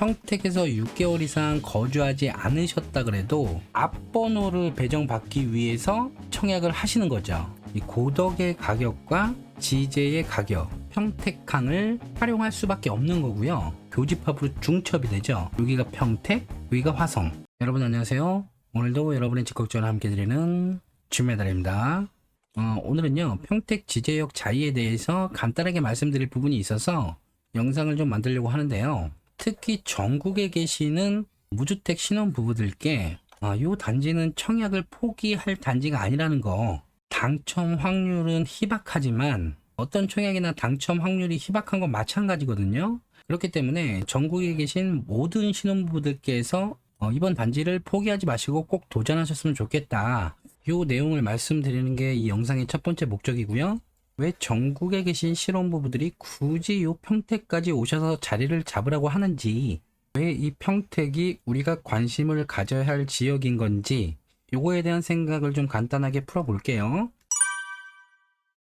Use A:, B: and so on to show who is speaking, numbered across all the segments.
A: 평택에서 6개월 이상 거주하지 않으셨다 그래도 앞번호를 배정받기 위해서 청약을 하시는 거죠. 이 고덕의 가격과 지제의 가격, 평택항을 활용할 수밖에 없는 거고요. 교집합으로 중첩이 되죠. 여기가 평택, 여기가 화성. 여러분 안녕하세요. 오늘도 여러분의 직걱정을 함께 드리는 주메달입니다. 오늘은요, 평택 지제역 자이에 대해서 간단하게 말씀드릴 부분이 있어서 영상을 좀 만들려고 하는데요. 특히 전국에 계시는 무주택 신혼부부들께 이 단지는 청약을 포기할 단지가 아니라는 거, 당첨 확률은 희박하지만 어떤 청약이나 당첨 확률이 희박한 건 마찬가지거든요. 그렇기 때문에 전국에 계신 모든 신혼부부들께서 이번 단지를 포기하지 마시고 꼭 도전하셨으면 좋겠다. 이 내용을 말씀드리는 게 이 영상의 첫 번째 목적이고요. 왜 전국에 계신 신혼부부들이 굳이 이 평택까지 오셔서 자리를 잡으라고 하는지, 왜 이 평택이 우리가 관심을 가져야 할 지역인 건지, 요거에 대한 생각을 좀 간단하게 풀어볼게요.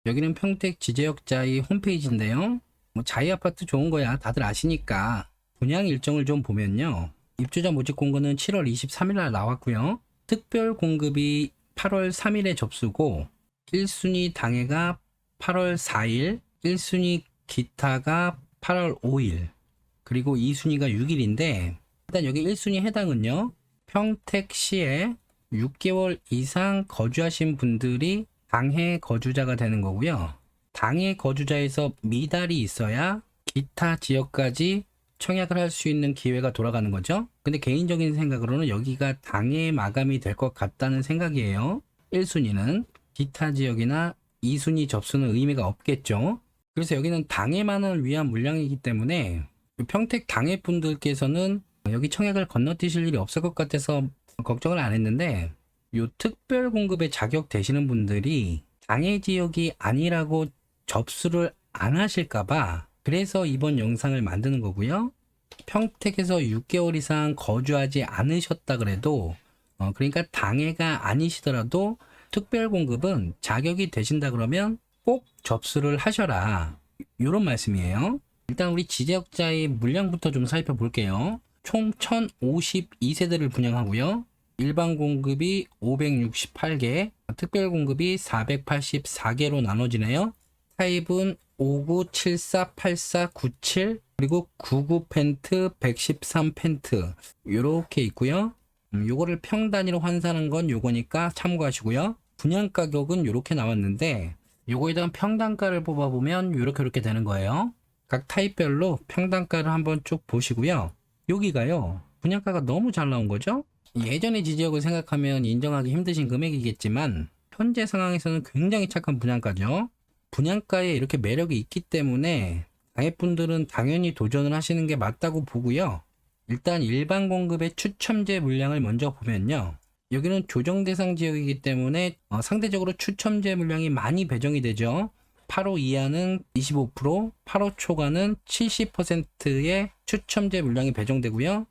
A: 여기는 평택 지제역 자이 홈페이지인데요. 자이 아파트 좋은 거야 다들 아시니까 분양 일정을 좀 보면요. 입주자 모집 공고는 7월 23일 날 나왔고요. 특별 공급이 8월 3일에 접수고 1순위 당해가 8월 4일, 1순위 기타가 8월 5일, 그리고 2순위가 6일인데, 일단 여기 1순위 해당은요, 평택시에 6개월 이상 거주하신 분들이 당해 거주자가 되는 거고요. 당해 거주자에서 미달이 있어야 기타 지역까지 청약을 할 수 있는 기회가 돌아가는 거죠. 근데 개인적인 생각으로는 여기가 당해 마감이 될 것 같다는 생각이에요. 1순위는 기타 지역이나 2순위 접수는 의미가 없겠죠. 그래서 여기는 당해만을 위한 물량이기 때문에 평택 당해 분들께서는 여기 청약을 건너뛰실 일이 없을 것 같아서 걱정을 안 했는데, 이 특별 공급에 자격 되시는 분들이 당해 지역이 아니라고 접수를 안 하실까봐 그래서 이번 영상을 만드는 거고요. 평택에서 6개월 이상 거주하지 않으셨다 그래도 그러니까 당해가 아니시더라도 특별 공급은 자격이 되신다 그러면 꼭 접수를 하셔라, 이런 말씀이에요. 일단 우리 지제역자의 물량부터 좀 살펴볼게요. 총 1052세대를 분양하고요. 일반 공급이 568개, 특별 공급이 484개로 나눠지네요. 타입은 59, 74, 84, 97, 그리고 99 펜트, 113 펜트 이렇게 있고요. 요거를 평 단위로 환산한 건 요거니까 참고하시고요. 분양 가격은 이렇게 나왔는데, 요거에 대한 평단가를 뽑아보면 이렇게 되는 거예요. 각 타입별로 평단가를 한번 쭉 보시고요. 여기가요, 분양가가 너무 잘 나온 거죠. 예전의 지지역을 생각하면 인정하기 힘드신 금액이겠지만 현재 상황에서는 굉장히 착한 분양가죠. 분양가에 이렇게 매력이 있기 때문에 당해분들은 당연히 도전을 하시는 게 맞다고 보고요. 일단 일반 공급의 추첨제 물량을 먼저 보면요. 여기는 조정 대상 지역이기 때문에 상대적으로 추첨제 물량이 많이 배정이 되죠. 8호 이하는 25%, 8호 초과는 70%의 추첨제 물량이 배정되고요.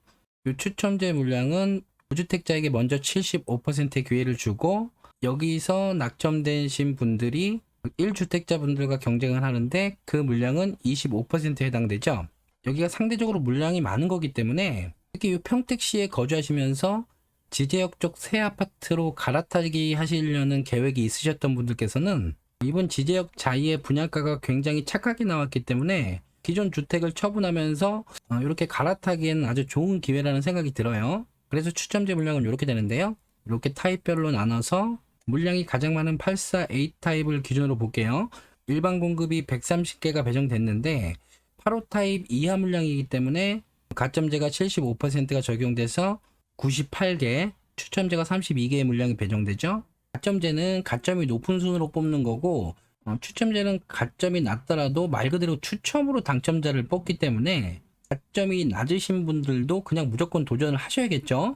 A: 이 추첨제 물량은 무주택자에게 먼저 75%의 기회를 주고, 여기서 낙점되신 분들이 1주택자 분들과 경쟁을 하는데 그 물량은 25%에 해당되죠. 여기가 상대적으로 물량이 많은 거기 때문에 특히 이 평택시에 거주하시면서 지제역 쪽 새 아파트로 갈아타기 하시려는 계획이 있으셨던 분들께서는 이번 지제역 자이의 분양가가 굉장히 착하게 나왔기 때문에 기존 주택을 처분하면서 이렇게 갈아타기에는 아주 좋은 기회라는 생각이 들어요. 그래서 추첨제 물량은 이렇게 되는데요. 이렇게 타입별로 나눠서 물량이 가장 많은 84A 타입을 기준으로 볼게요. 일반 공급이 130개가 배정됐는데 8호 타입 이하 물량이기 때문에 가점제가 75%가 적용돼서 98개, 추첨제가 32개의 물량이 배정되죠. 가점제는 가점이 높은 순으로 뽑는 거고, 추첨제는 가점이 낮더라도 말 그대로 추첨으로 당첨자를 뽑기 때문에 가점이 낮으신 분들도 그냥 무조건 도전을 하셔야겠죠.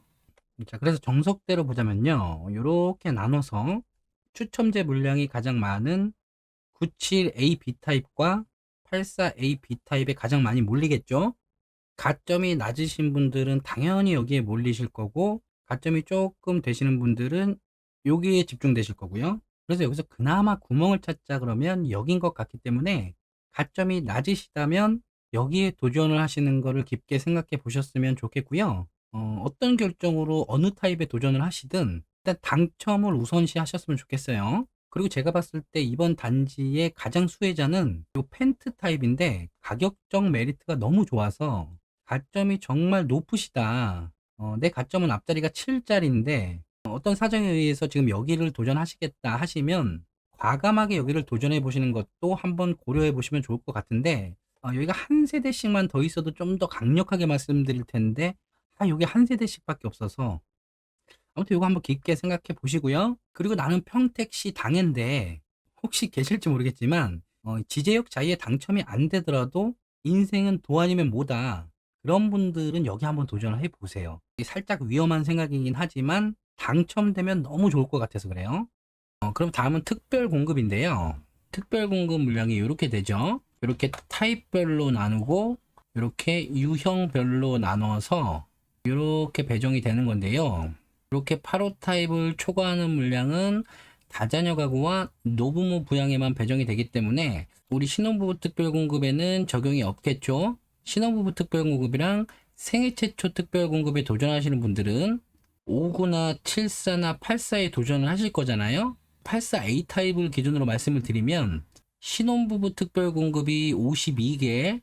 A: 자, 그래서 정석대로 보자면요, 이렇게 나눠서 추첨제 물량이 가장 많은 97A B타입과 84A B타입에 가장 많이 몰리겠죠. 가점이 낮으신 분들은 당연히 여기에 몰리실 거고, 가점이 조금 되시는 분들은 여기에 집중되실 거고요. 그래서 여기서 그나마 구멍을 찾자 그러면 여긴 것 같기 때문에 가점이 낮으시다면 여기에 도전을 하시는 거를 깊게 생각해 보셨으면 좋겠고요. 어떤 결정으로 어느 타입에 도전을 하시든 일단 당첨을 우선시 하셨으면 좋겠어요. 그리고 제가 봤을 때 이번 단지의 가장 수혜자는 요 펜트 타입인데 가격적 메리트가 너무 좋아서 가점이 정말 높으시다. 내 가점은 앞자리가 7짜리인데 어떤 사정에 의해서 지금 여기를 도전하시겠다 하시면 과감하게 여기를 도전해 보시는 것도 한번 고려해 보시면 좋을 것 같은데 여기가 한 세대씩만 더 있어도 좀 더 강력하게 말씀드릴 텐데 여기 한 세대씩밖에 없어서 아무튼 이거 한번 깊게 생각해 보시고요. 그리고 나는 평택시 당해인데 혹시 계실지 모르겠지만 지제역 자리에 당첨이 안 되더라도 인생은 도 아니면 뭐다. 그런 분들은 여기 한번 도전을 해 보세요. 살짝 위험한 생각이긴 하지만 당첨되면 너무 좋을 것 같아서 그래요. 그럼 다음은 특별 공급인데요. 특별 공급 물량이 이렇게 되죠. 이렇게 타입별로 나누고 이렇게 유형별로 나눠서 이렇게 배정이 되는 건데요. 이렇게 8호 타입을 초과하는 물량은 다자녀 가구와 노부모 부양에만 배정이 되기 때문에 우리 신혼부부 특별공급에는 적용이 없겠죠. 신혼부부 특별공급이랑 생애 최초 특별공급에 도전하시는 분들은 59나 74나 84에 도전을 하실 거잖아요. 84A 타입을 기준으로 말씀을 드리면 신혼부부 특별공급이 52개,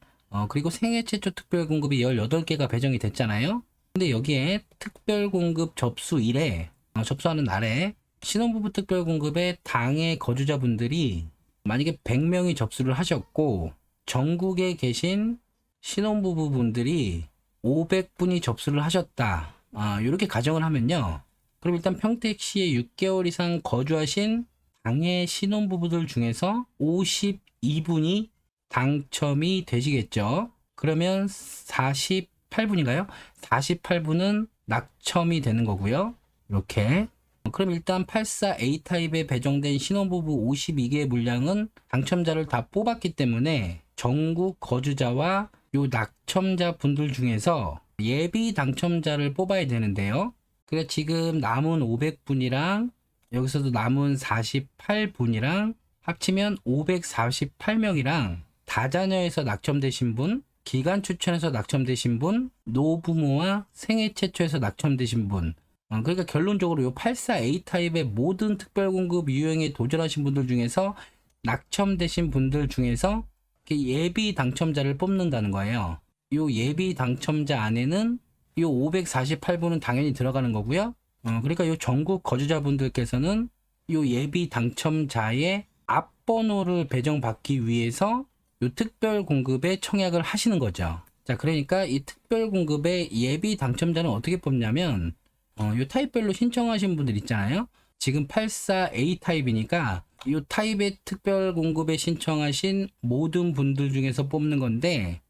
A: 그리고 생애 최초 특별공급이 18개가 배정이 됐잖아요. 근데 여기에 특별공급 접수 1회, 접수하는 날에 신혼부부 특별공급의 당해 거주자분들이 만약에 100명이 접수를 하셨고 전국에 계신 신혼부부분들이 500분이 접수를 하셨다. 이렇게 가정을 하면요. 그럼 일단 평택시에 6개월 이상 거주하신 당해 신혼부부들 중에서 52분이 당첨이 되시겠죠. 그러면 48분인가요? 48분은 낙첨이 되는 거고요. 이렇게. 그럼 일단 84A 타입에 배정된 신혼부부 52개의 물량은 당첨자를 다 뽑았기 때문에 전국 거주자와 요 낙첨자 분들 중에서 예비 당첨자를 뽑아야 되는데요. 그래 지금 남은 500분이랑 여기서도 남은 48분이랑 합치면 548명이랑 다자녀에서 낙첨되신 분, 기간 추천에서 낙첨되신 분, 노부모와 생애 최초에서 낙첨되신 분. 그러니까 결론적으로 요 84A 타입의 모든 특별공급 유형에 도전하신 분들 중에서 낙첨되신 분들 중에서 예비 당첨자를 뽑는다는 거예요. 요 예비 당첨자 안에는 요 548분은 당연히 들어가는 거고요. 그러니까 요 전국 거주자분들께서는 요 예비 당첨자의 앞번호를 배정받기 위해서 요 특별 공급에 청약을 하시는 거죠. 자, 그러니까 이 특별 공급의 예비 당첨자는 어떻게 뽑냐면 요 타입별로 신청하신 분들 있잖아요. 지금 84A 타입이니까 이 타입의 특별 공급에 신청하신 모든 분들 중에서 뽑는 건데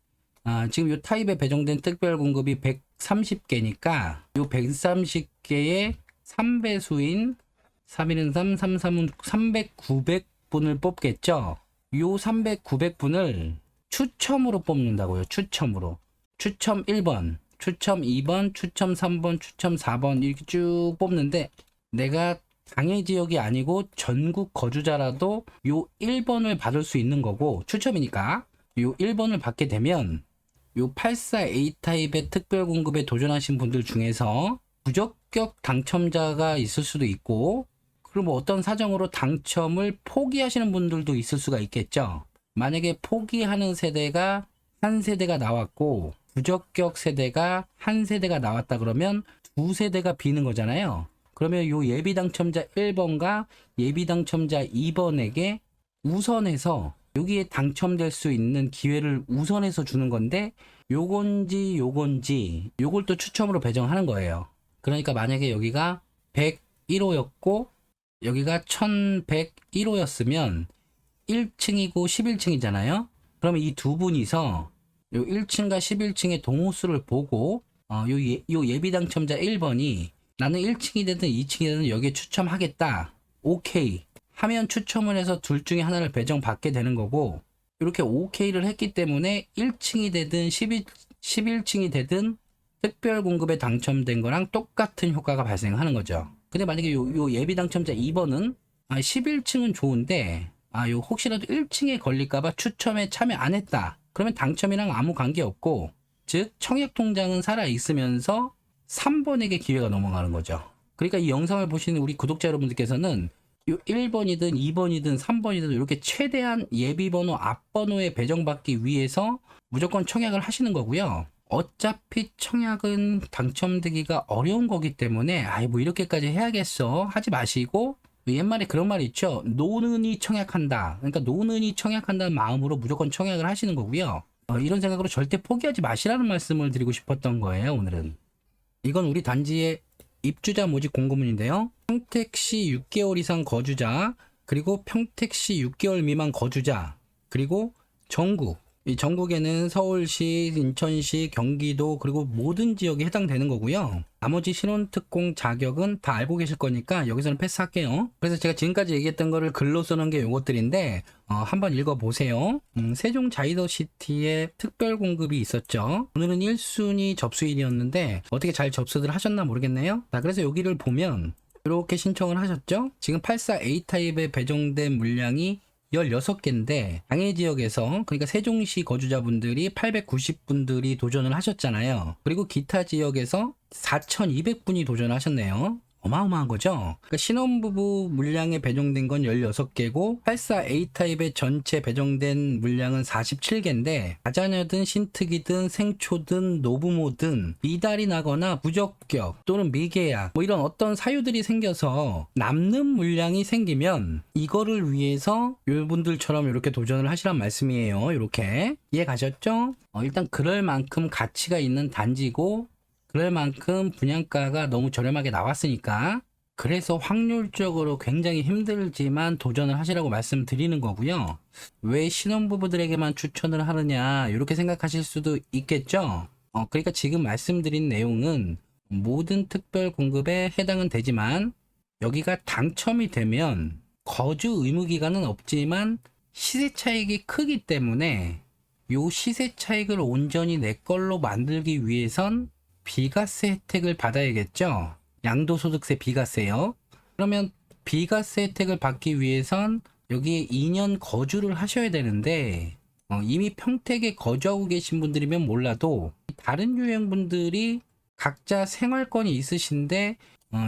A: 지금 이 타입에 배정된 특별 공급이 130개니까 이 130개의 3배수인 3일은 3, 3, 3은 300, 900분을 뽑겠죠. 요 300, 900분을 추첨으로 뽑는다고요. 추첨으로. 추첨 1번, 추첨 2번, 추첨 3번, 추첨 4번 이렇게 쭉 뽑는데 내가 당해 지역이 아니고 전국 거주자라도 요 1번을 받을 수 있는 거고 추첨이니까 요 1번을 받게 되면 요 84A 타입의 특별 공급에 도전하신 분들 중에서 부적격 당첨자가 있을 수도 있고 그리고 뭐 어떤 사정으로 당첨을 포기하시는 분들도 있을 수가 있겠죠. 만약에 포기하는 세대가 한 세대가 나왔고 부적격 세대가 한 세대가 나왔다 그러면 두 세대가 비는 거잖아요. 그러면 요 예비 당첨자 1번과 예비 당첨자 2번에게 우선해서 여기에 당첨될 수 있는 기회를 우선해서 주는 건데 요건지 요걸 또 추첨으로 배정하는 거예요. 그러니까 만약에 여기가 101호였고 여기가 1101호였으면 1층이고 11층이잖아요. 그러면 이 두 분이서 요 1층과 11층의 동호수를 보고 요 예비 당첨자 1번이 나는 1층이 되든 2층이 되든 여기에 추첨하겠다. 오케이. 하면 추첨을 해서 둘 중에 하나를 배정받게 되는 거고 이렇게 오케이를 했기 때문에 1층이 되든 11층이 되든 특별 공급에 당첨된 거랑 똑같은 효과가 발생하는 거죠. 근데 만약에 요 예비 당첨자 2번은 11층은 좋은데 요 혹시라도 1층에 걸릴까봐 추첨에 참여 안 했다. 그러면 당첨이랑 아무 관계 없고, 즉 청약 통장은 살아 있으면서 3번에게 기회가 넘어가는 거죠. 그러니까 이 영상을 보시는 우리 구독자 여러분들께서는 요 1번이든 2번이든 3번이든 이렇게 최대한 예비번호 앞번호에 배정받기 위해서 무조건 청약을 하시는 거고요. 어차피 청약은 당첨되기가 어려운 거기 때문에 아이 뭐 이렇게까지 해야겠어 하지 마시고, 옛말에 그런 말이 있죠. 노는이 청약한다. 그러니까 노는이 청약한다는 마음으로 무조건 청약을 하시는 거고요. 이런 생각으로 절대 포기하지 마시라는 말씀을 드리고 싶었던 거예요. 오늘은 이건 우리 단지의 입주자 모집 공고문인데요. 평택시 6개월 이상 거주자, 그리고 평택시 6개월 미만 거주자, 그리고 전국, 이 전국에는 서울시, 인천시, 경기도, 그리고 모든 지역이 해당되는 거고요. 나머지 신혼특공 자격은 다 알고 계실 거니까 여기서는 패스할게요. 그래서 제가 지금까지 얘기했던 거를 글로 써놓은 게 요것들인데 한번 읽어보세요. 세종 자이더시티에 특별 공급이 있었죠. 오늘은 1순위 접수일이었는데 어떻게 잘 접수들 하셨나 모르겠네요. 자, 그래서 여기를 보면 이렇게 신청을 하셨죠. 지금 84A 타입에 배정된 물량이 16개인데 장애 지역에서, 그러니까 세종시 거주자분들이 890분들이 도전을 하셨잖아요. 그리고 기타 지역에서 4200분이 도전하셨네요. 어마어마한 거죠. 그러니까 신혼부부 물량에 배정된 건 16개고 84A 타입의 전체 배정된 물량은 47개인데 다자녀든 신특이든 생초든 노부모든 미달이 나거나 무적격 또는 미계약 뭐 이런 어떤 사유들이 생겨서 남는 물량이 생기면 이거를 위해서 여러분들처럼 이렇게 도전을 하시란 말씀이에요. 이렇게 이해 가셨죠? 일단 그럴 만큼 가치가 있는 단지고 그럴 만큼 분양가가 너무 저렴하게 나왔으니까, 그래서 확률적으로 굉장히 힘들지만 도전을 하시라고 말씀드리는 거고요. 왜 신혼부부들에게만 추천을 하느냐 이렇게 생각하실 수도 있겠죠. 그러니까 지금 말씀드린 내용은 모든 특별 공급에 해당은 되지만 여기가 당첨이 되면 거주 의무 기간은 없지만 시세 차익이 크기 때문에 요 시세 차익을 온전히 내 걸로 만들기 위해선 비과세 혜택을 받아야겠죠. 양도소득세 비과세요. 그러면 비과세 혜택을 받기 위해선 여기에 2년 거주를 하셔야 되는데 이미 평택에 거주하고 계신 분들이면 몰라도 다른 유형분들이 각자 생활권이 있으신데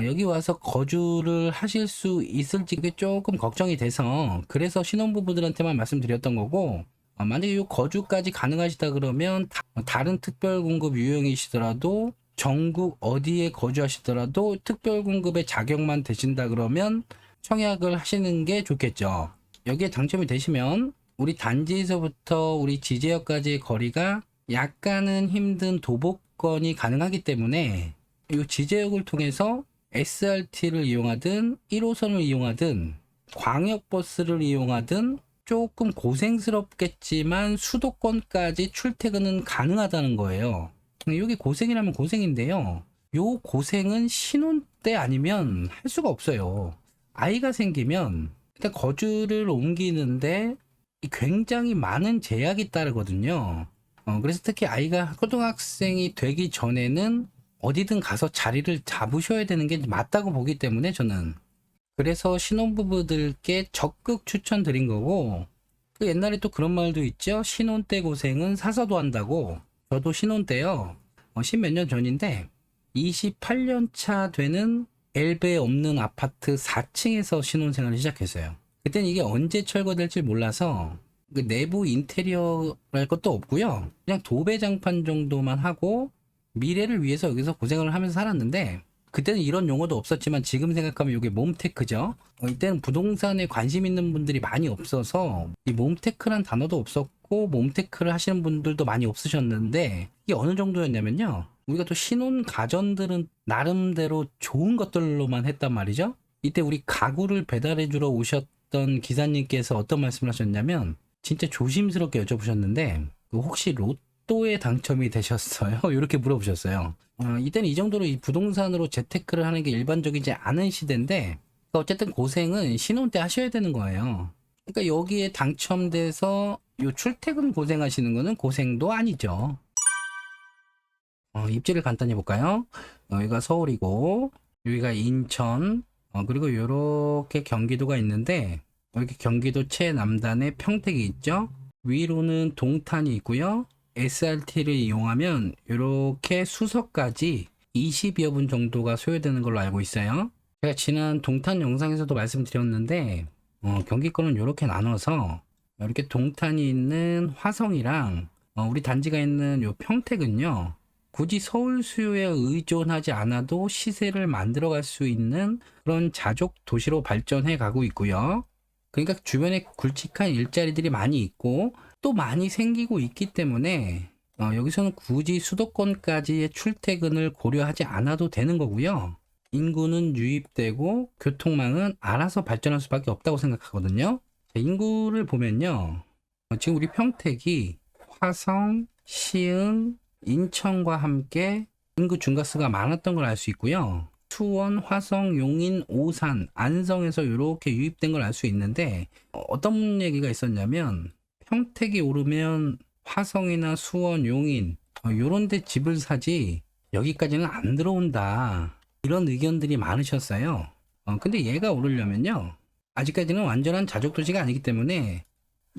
A: 여기 와서 거주를 하실 수 있을지 그게 조금 걱정이 돼서, 그래서 신혼부부들한테만 말씀드렸던 거고, 만약에 이 거주까지 가능하시다 그러면 다른 특별공급 유형이시더라도 전국 어디에 거주하시더라도 특별공급의 자격만 되신다 그러면 청약을 하시는 게 좋겠죠. 여기에 당첨이 되시면 우리 단지에서부터 우리 지제역까지의 거리가 약간은 힘든 도보권이 가능하기 때문에 이 지제역을 통해서 SRT를 이용하든 1호선을 이용하든 광역버스를 이용하든 조금 고생스럽겠지만 수도권까지 출퇴근은 가능하다는 거예요. 이게 고생이라면 고생인데요. 요 고생은 신혼 때 아니면 할 수가 없어요. 아이가 생기면 일단 거주를 옮기는데 굉장히 많은 제약이 따르거든요. 그래서 특히 아이가 초등학생이 되기 전에는 어디든 가서 자리를 잡으셔야 되는 게 맞다고 보기 때문에 저는 그래서 신혼부부들께 적극 추천드린 거고, 그 옛날에 또 그런 말도 있죠. 신혼 때 고생은 사서도 한다고. 저도 신혼 때요. 10몇 년 전인데 28년 차 되는 엘베 없는 아파트 4층에서 신혼생활을 시작했어요. 그때는 이게 언제 철거될지 몰라서 그 내부 인테리어랄 것도 없고요. 그냥 도배장판 정도만 하고 미래를 위해서 여기서 고생을 하면서 살았는데, 그때는 이런 용어도 없었지만 지금 생각하면 이게 몸테크죠. 이때는 부동산에 관심 있는 분들이 많이 없어서 이 몸테크란 단어도 없었고 몸테크를 하시는 분들도 많이 없으셨는데, 이게 어느 정도였냐면요. 우리가 또 신혼 가전들은 나름대로 좋은 것들로만 했단 말이죠. 이때 우리 가구를 배달해 주러 오셨던 기사님께서 어떤 말씀을 하셨냐면 진짜 조심스럽게 여쭤보셨는데 혹시 로또에 당첨이 되셨어요? 이렇게 물어보셨어요. 이때는 이 정도로 이 부동산으로 재테크를 하는 게 일반적이지 않은 시대인데, 어쨌든 고생은 신혼 때 하셔야 되는 거예요. 그러니까 여기에 당첨돼서 요 출퇴근 고생하시는 거는 고생도 아니죠. 입지를 간단히 볼까요? 여기가 서울이고 여기가 인천, 그리고 이렇게 경기도가 있는데 여기 경기도 최남단에 평택이 있죠. 위로는 동탄이 있고요. SRT를 이용하면 이렇게 수석까지 20여 분 정도가 소요되는 걸로 알고 있어요. 제가 지난 동탄 영상에서도 말씀드렸는데 경기권은 이렇게 나눠서 이렇게 동탄이 있는 화성이랑 우리 단지가 있는 요 평택은요, 굳이 서울 수요에 의존하지 않아도 시세를 만들어갈 수 있는 그런 자족 도시로 발전해 가고 있고요. 그러니까 주변에 굵직한 일자리들이 많이 있고 또 많이 생기고 있기 때문에 여기서는 굳이 수도권까지의 출퇴근을 고려하지 않아도 되는 거고요. 인구는 유입되고 교통망은 알아서 발전할 수밖에 없다고 생각하거든요. 인구를 보면요, 지금 우리 평택이 화성, 시흥, 인천과 함께 인구 증가수가 많았던 걸 알 수 있고요. 수원, 화성, 용인, 오산, 안성에서 이렇게 유입된 걸 알 수 있는데, 어떤 얘기가 있었냐면 평택이 오르면 화성이나 수원, 용인 요런 데 집을 사지 여기까지는 안 들어온다, 이런 의견들이 많으셨어요. 근데 얘가 오르려면요, 아직까지는 완전한 자족도시가 아니기 때문에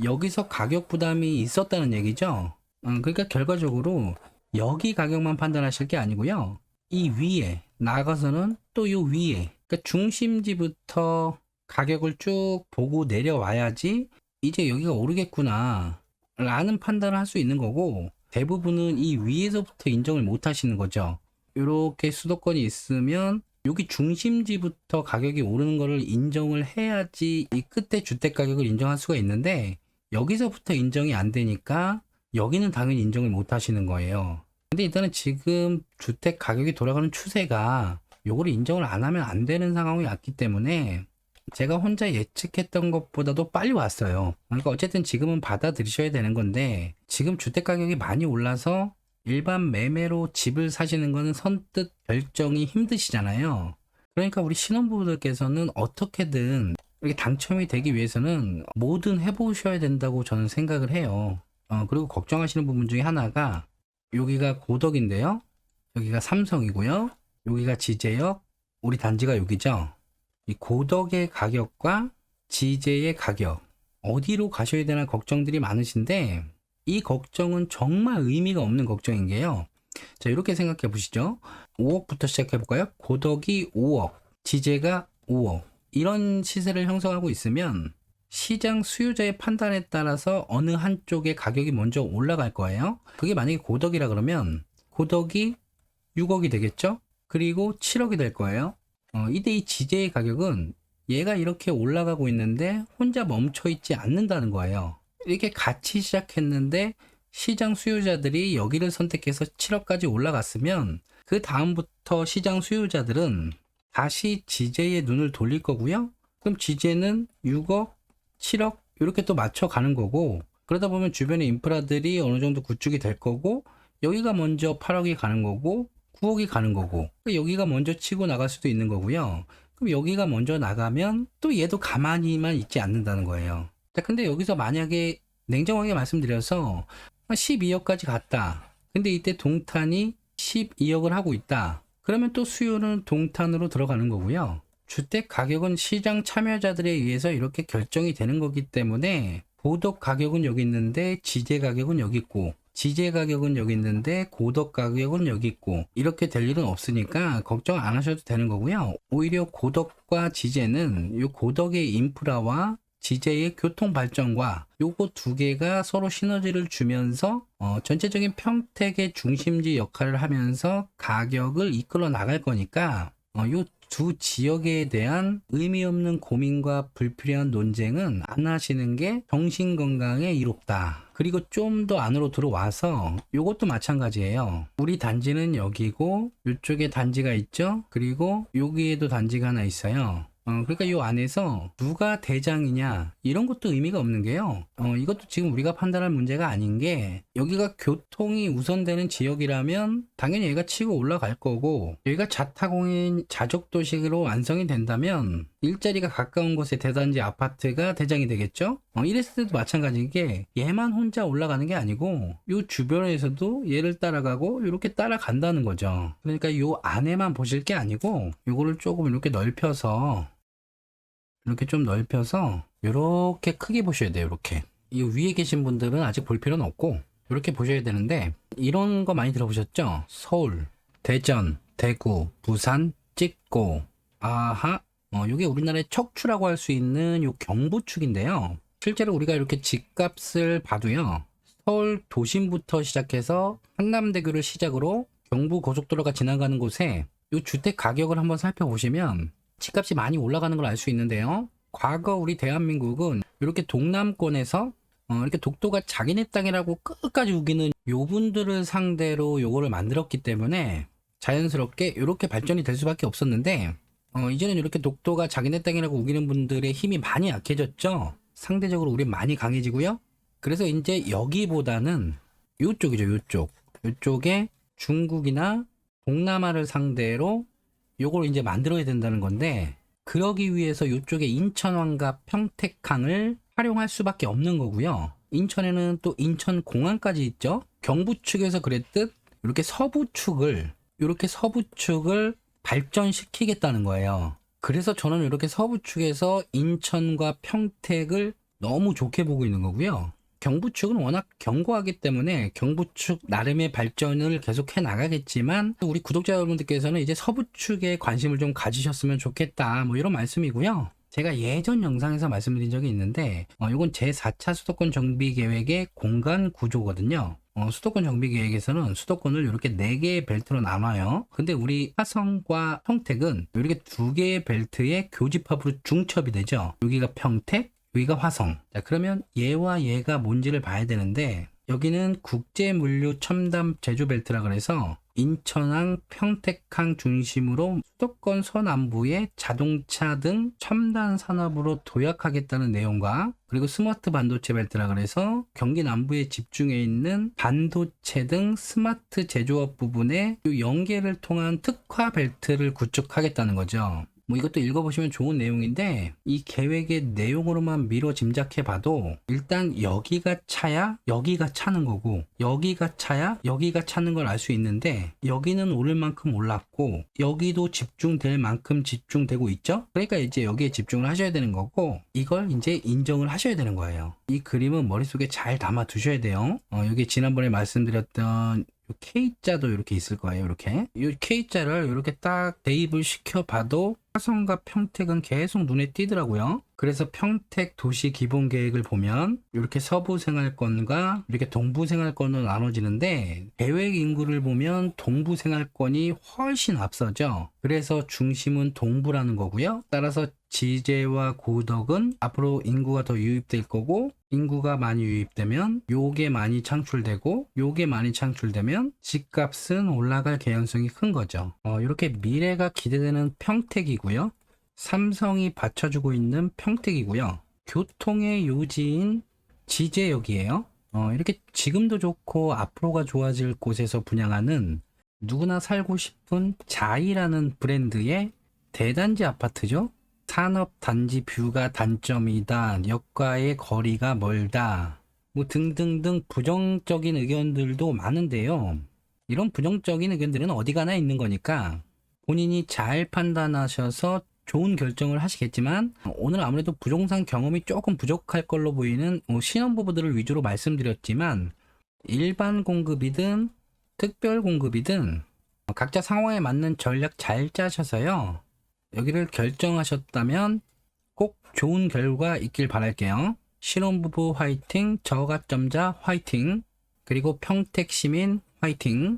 A: 여기서 가격 부담이 있었다는 얘기죠. 그러니까 결과적으로 여기 가격만 판단하실 게 아니고요, 이 위에 나가서는 또 이 위에, 그러니까 중심지부터 가격을 쭉 보고 내려와야지 이제 여기가 오르겠구나 라는 판단을 할 수 있는 거고, 대부분은 이 위에서부터 인정을 못 하시는 거죠. 이렇게 수도권이 있으면 여기 중심지부터 가격이 오르는 거를 인정을 해야지 이 끝에 주택 가격을 인정할 수가 있는데, 여기서부터 인정이 안 되니까 여기는 당연히 인정을 못 하시는 거예요. 근데 일단은 지금 주택 가격이 돌아가는 추세가 요거를 인정을 안 하면 안 되는 상황이 왔기 때문에 제가 혼자 예측했던 것보다도 빨리 왔어요. 그러니까 어쨌든 지금은 받아들이셔야 되는 건데, 지금 주택 가격이 많이 올라서 일반 매매로 집을 사시는 거는 선뜻 결정이 힘드시잖아요. 그러니까 우리 신혼부부들께서는 어떻게든 이렇게 당첨이 되기 위해서는 뭐든 해보셔야 된다고 저는 생각을 해요. 그리고 걱정하시는 부분 중에 하나가, 여기가 고덕인데요, 여기가 삼성이고요, 여기가 지제역, 우리 단지가 여기죠. 이 고덕의 가격과 지제의 가격, 어디로 가셔야 되나 걱정들이 많으신데, 이 걱정은 정말 의미가 없는 걱정인 게요. 자, 이렇게 생각해 보시죠. 5억부터 시작해 볼까요? 고덕이 5억, 지제가 5억. 이런 시세를 형성하고 있으면 시장 수요자의 판단에 따라서 어느 한쪽의 가격이 먼저 올라갈 거예요. 그게 만약에 고덕이라 그러면 고덕이 6억이 되겠죠? 그리고 7억이 될 거예요. 이때 이 지제의 가격은 얘가 이렇게 올라가고 있는데 혼자 멈춰 있지 않는다는 거예요. 이렇게 같이 시작했는데 시장 수요자들이 여기를 선택해서 7억까지 올라갔으면 그 다음부터 시장 수요자들은 다시 지제의 눈을 돌릴 거고요. 그럼 지제는 6억, 7억 이렇게 또 맞춰가는 거고, 그러다 보면 주변의 인프라들이 어느 정도 구축이 될 거고, 여기가 먼저 8억이 가는 거고 9억이 가는 거고, 여기가 먼저 치고 나갈 수도 있는 거고요. 그럼 여기가 먼저 나가면 또 얘도 가만히만 있지 않는다는 거예요. 자, 근데 여기서 만약에 냉정하게 말씀드려서 12억까지 갔다. 근데 이때 동탄이 12억을 하고 있다. 그러면 또 수요는 동탄으로 들어가는 거고요. 주택 가격은 시장 참여자들에 의해서 이렇게 결정이 되는 거기 때문에 고덕 가격은 여기 있는데 지제 가격은 여기 있고, 지제 가격은 여기 있는데 고덕 가격은 여기 있고, 이렇게 될 일은 없으니까 걱정 안 하셔도 되는 거고요. 오히려 고덕과 지제는 이 고덕의 인프라와 지제의 교통 발전과 요거 두 개가 서로 시너지를 주면서 전체적인 평택의 중심지 역할을 하면서 가격을 이끌어 나갈 거니까, 요 두 지역에 대한 의미 없는 고민과 불필요한 논쟁은 안 하시는 게 정신 건강에 이롭다. 그리고 좀 더 안으로 들어와서 요것도 마찬가지예요. 우리 단지는 여기고 이쪽에 단지가 있죠. 그리고 여기에도 단지가 하나 있어요. 그러니까 이 안에서 누가 대장이냐 이런 것도 의미가 없는 게요. 이것도 지금 우리가 판단할 문제가 아닌 게, 여기가 교통이 우선되는 지역이라면 당연히 얘가 치고 올라갈 거고, 여기가 자타공인 자족도식으로 완성이 된다면 일자리가 가까운 곳에 대단지 아파트가 대장이 되겠죠. 이랬을 때도 마찬가지인 게, 얘만 혼자 올라가는 게 아니고 이 주변에서도 얘를 따라가고 이렇게 따라간다는 거죠. 그러니까 이 안에만 보실 게 아니고 이거를 조금 이렇게 넓혀서, 이렇게 좀 넓혀서 이렇게 크게 보셔야 돼요. 이렇게 이 위에 계신 분들은 아직 볼 필요는 없고 이렇게 보셔야 되는데, 이런 거 많이 들어보셨죠? 서울, 대전, 대구, 부산, 찍고. 아하, 이게 우리나라의 척추라고 할 수 있는 요 경부축인데요. 실제로 우리가 이렇게 집값을 봐도요, 서울 도심부터 시작해서 한남대교를 시작으로 경부 고속도로가 지나가는 곳에 이 주택 가격을 한번 살펴보시면 집값이 많이 올라가는 걸 알 수 있는데요. 과거 우리 대한민국은 이렇게 동남권에서 이렇게 독도가 자기네 땅이라고 끝까지 우기는 요분들을 상대로 요거를 만들었기 때문에 자연스럽게 이렇게 발전이 될 수밖에 없었는데, 이제는 이렇게 독도가 자기네 땅이라고 우기는 분들의 힘이 많이 약해졌죠. 상대적으로 우리 많이 강해지고요. 그래서 이제 여기보다는 요쪽이죠. 요쪽에 중국이나 동남아를 상대로 요걸 이제 만들어야 된다는 건데, 그러기 위해서 요쪽에 인천왕과 평택항을 활용할 수밖에 없는 거고요. 인천에는 또 인천공항까지 있죠. 경부축에서 그랬듯 이렇게 서부축을 발전시키겠다는 거예요. 그래서 저는 이렇게 서부축에서 인천과 평택을 너무 좋게 보고 있는 거고요. 경부축은 워낙 견고하기 때문에 경부축 나름의 발전을 계속 해 나가겠지만, 우리 구독자 여러분들께서는 이제 서부축에 관심을 좀 가지셨으면 좋겠다, 뭐 이런 말씀이고요. 제가 예전 영상에서 말씀드린 적이 있는데, 이건 제4차 수도권 정비 계획의 공간 구조거든요. 수도권 정비 계획에서는 수도권을 이렇게 4개의 벨트로 나눠요. 근데 우리 화성과 평택은 이렇게 2개의 벨트의 교집합으로 중첩이 되죠. 여기가 평택, 여기가 화성. 자, 그러면 얘와 얘가 뭔지를 봐야 되는데, 여기는 국제물류 첨단 제조벨트라 그래서 인천항, 평택항 중심으로 수도권 서남부의 자동차 등 첨단 산업으로 도약하겠다는 내용과, 그리고 스마트 반도체 벨트라 그래서 경기 남부에 집중해 있는 반도체 등 스마트 제조업 부분에 이 연계를 통한 특화 벨트를 구축하겠다는 거죠. 뭐 이것도 읽어보시면 좋은 내용인데, 이 계획의 내용으로만 미뤄 짐작해 봐도 일단 여기가 차야 여기가 차는 거고, 여기가 차야 여기가 차는 걸 알 수 있는데, 여기는 오를 만큼 올랐고 여기도 집중될 만큼 집중되고 있죠. 그러니까 이제 여기에 집중을 하셔야 되는 거고, 이걸 이제 인정을 하셔야 되는 거예요. 이 그림은 머릿속에 잘 담아 두셔야 돼요. 여기 지난번에 말씀드렸던 K자도 이렇게 있을 거예요. 이렇게 이 K자를 이렇게 딱 대입을 시켜봐도 화성과 평택은 계속 눈에 띄더라고요. 그래서 평택 도시 기본 계획을 보면 이렇게 서부 생활권과 이렇게 동부 생활권으로 나눠지는데, 계획 인구를 보면 동부 생활권이 훨씬 앞서죠. 그래서 중심은 동부라는 거고요. 따라서 지제와 고덕은 앞으로 인구가 더 유입될 거고, 인구가 많이 유입되면 요게 많이 창출되고, 요게 많이 창출되면 집값은 올라갈 개연성이 큰 거죠. 이렇게 미래가 기대되는 평택이고요. 삼성이 받쳐주고 있는 평택이고요. 교통의 요지인 지제역이에요. 이렇게 지금도 좋고 앞으로가 좋아질 곳에서 분양하는 누구나 살고 싶은 자이라는 브랜드의 대단지 아파트죠. 산업단지 뷰가 단점이다, 역과의 거리가 멀다, 뭐 등등등 부정적인 의견들도 많은데요. 이런 부정적인 의견들은 어디 가나 있는 거니까 본인이 잘 판단하셔서 좋은 결정을 하시겠지만, 오늘 아무래도 부동산 경험이 조금 부족할 걸로 보이는 신혼부부들을 위주로 말씀드렸지만, 일반 공급이든 특별 공급이든 각자 상황에 맞는 전략 잘 짜셔서요, 여기를 결정하셨다면 꼭 좋은 결과 있길 바랄게요. 신혼부부 화이팅, 저가점자 화이팅, 그리고 평택시민 화이팅.